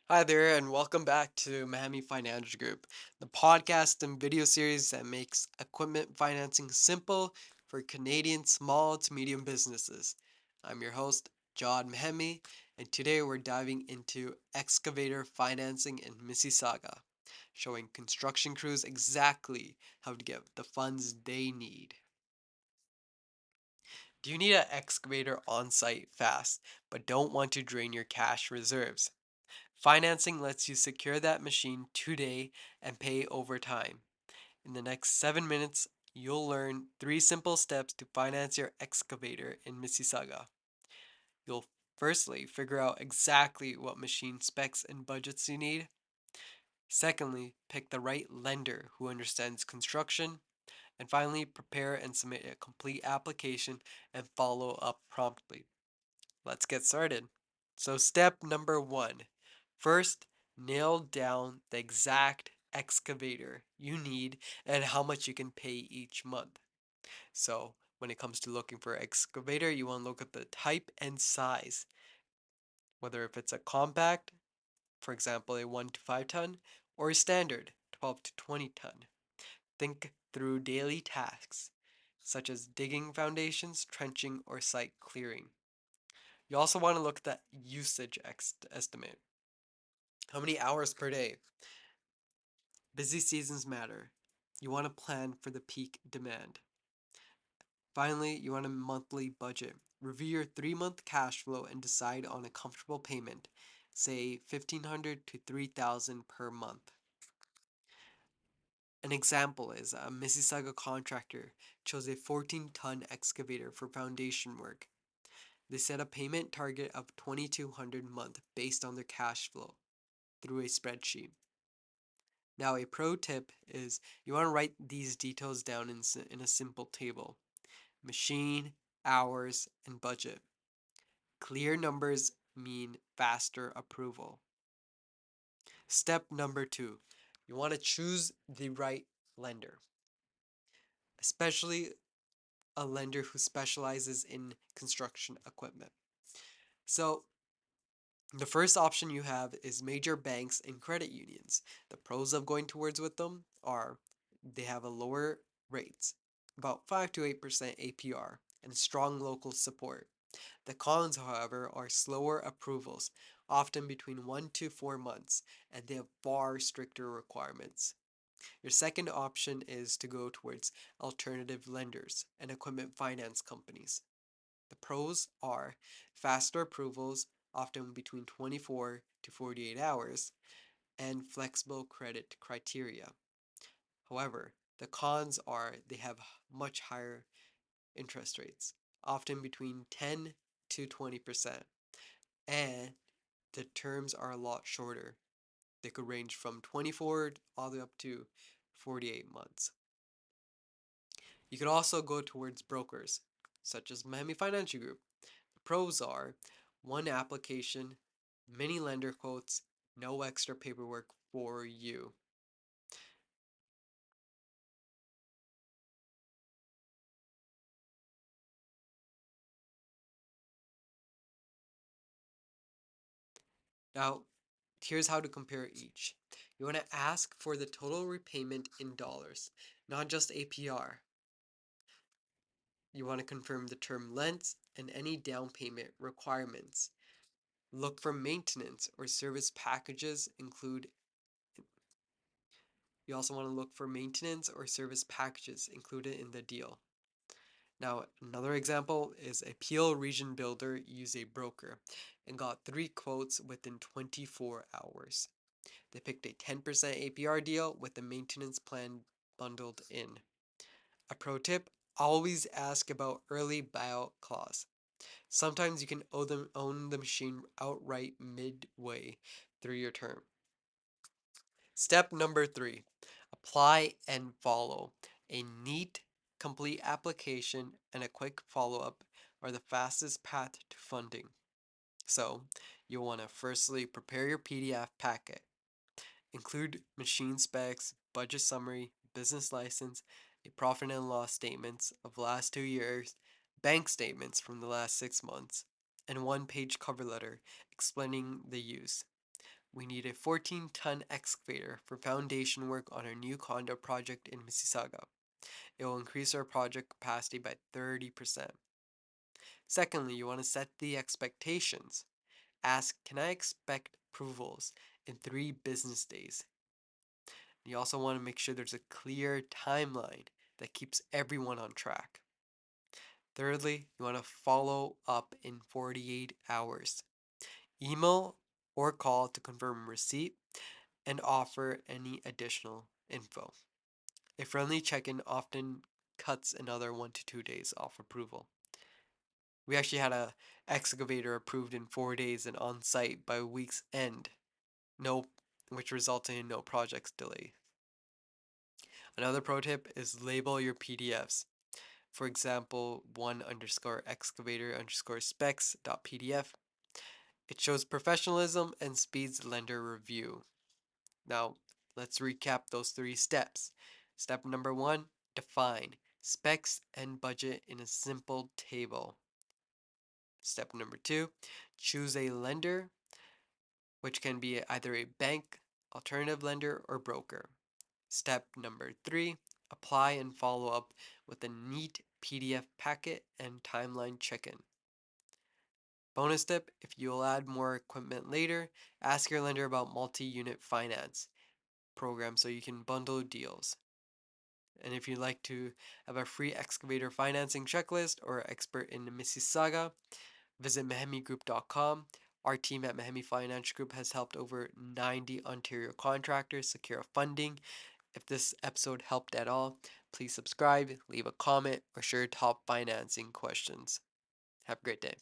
Hi there, and welcome back to Mehmi Financial Group, the podcast and video series that makes equipment financing simple for Canadian small to medium businesses. I'm your host, John Mehmi, and today we're diving into excavator financing in Mississauga, showing construction crews exactly how to get the funds they need. Do you need an excavator on site fast, but don't want to drain your cash reserves? Financing lets you secure that machine today and pay over time. In the next 7 minutes, you'll learn three simple steps to finance your excavator in Mississauga. You'll firstly figure out exactly what machine specs and budgets you need. Secondly, pick the right lender who understands construction. And finally, prepare and submit a complete application and follow up promptly. Let's get started. So, step number one, first, nail down the exact excavator you need and how much you can pay each month. So, when it comes to looking for excavator, you want to look at the type and size, whether if it's a compact, for example, a 1 to 5 ton, or a standard, 12 to 20 ton. Think through daily tasks, such as digging foundations, trenching, or site clearing. You also want to look at that usage estimate. How many hours per day? Busy seasons matter. You want to plan for the peak demand. Finally, you want a monthly budget. Review your 3 month cash flow and decide on a comfortable payment, say 1,500 to 3,000 per month. An example is a Mississauga contractor chose a 14-ton excavator for foundation work. They set a payment target of 2,200 a month based on their cash flow through a spreadsheet. Now, a pro tip is you want to write these details down in a simple table: machine, hours, and budget. Clear numbers mean faster approval. Step number two, you want to choose the right lender, especially a lender who specializes in construction equipment. So, the first option you have is major banks and credit unions. The pros of going towards with them are they have a lower rates, about 5 to 8% APR, and strong local support. The cons, however, are slower approvals, often between 1 to 4 months, and they have far stricter requirements. Your second option is to go towards alternative lenders and equipment finance companies. The pros are faster approvals, often between 24 to 48 hours, and flexible credit criteria. However, the cons are they have much higher interest rates, often between 10 to 20%, and the terms are a lot shorter. They could range from 24 all the way up to 48 months. You could also go towards brokers, such as Mehmi Financial Group. The pros are one application, many lender quotes, no extra paperwork for you. Now, here's how to compare each. You want to ask for the total repayment in dollars, not just APR. You want to confirm the term length and any down payment requirements. Look for maintenance or service packages include You also want to look for maintenance or service packages included in the deal. Now, another example is a Peel region builder used a broker and got three quotes within 24 hours. They picked a 10% APR deal with the maintenance plan bundled in. A pro tip, always ask about early buyout clause. Sometimes you can own the machine outright midway through your term. Step number three, apply and follow. A neat, complete application and a quick follow up are the fastest path to funding. So, you'll want to firstly prepare your PDF packet. Include machine specs, budget summary, business license, a profit and loss statements of the last 2 years, bank statements from the last 6 months, and one-page cover letter explaining the use. we need a 14-ton excavator for foundation work on our new condo project in Mississauga. It will increase our project capacity by 30%. Secondly, you want to set the expectations. Ask, can I expect approvals in 3 business days? You also want to make sure there's a clear timeline that keeps everyone on track. Thirdly, you want to follow up in 48 hours. Email or call to confirm receipt and offer any additional info. A friendly check-in often cuts another 1 to 2 days off approval. We actually had a excavator approved in 4 days and on site by week's end, no, which resulted in no projects delay. Another pro tip is label your PDFs. For example, one underscore excavator underscore specs.pdf. It shows professionalism and speeds lender review. Now, let's recap those 3 steps. Step number 1, define specs and budget in a simple table. Step number 2, choose a lender, which can be either a bank, alternative lender, or broker. Step number 3, apply and follow up with a neat PDF packet and timeline check-in. Bonus tip, if you'll add more equipment later, ask your lender about multi-unit finance program so you can bundle deals. And if you'd like to have a free excavator financing checklist or expert in Mississauga, visit mehmigroup.com. Our team at Mehmi Finance Group has helped over 90 Ontario contractors secure funding. If this episode helped at all, please subscribe, leave a comment, or share top financing questions. Have a great day.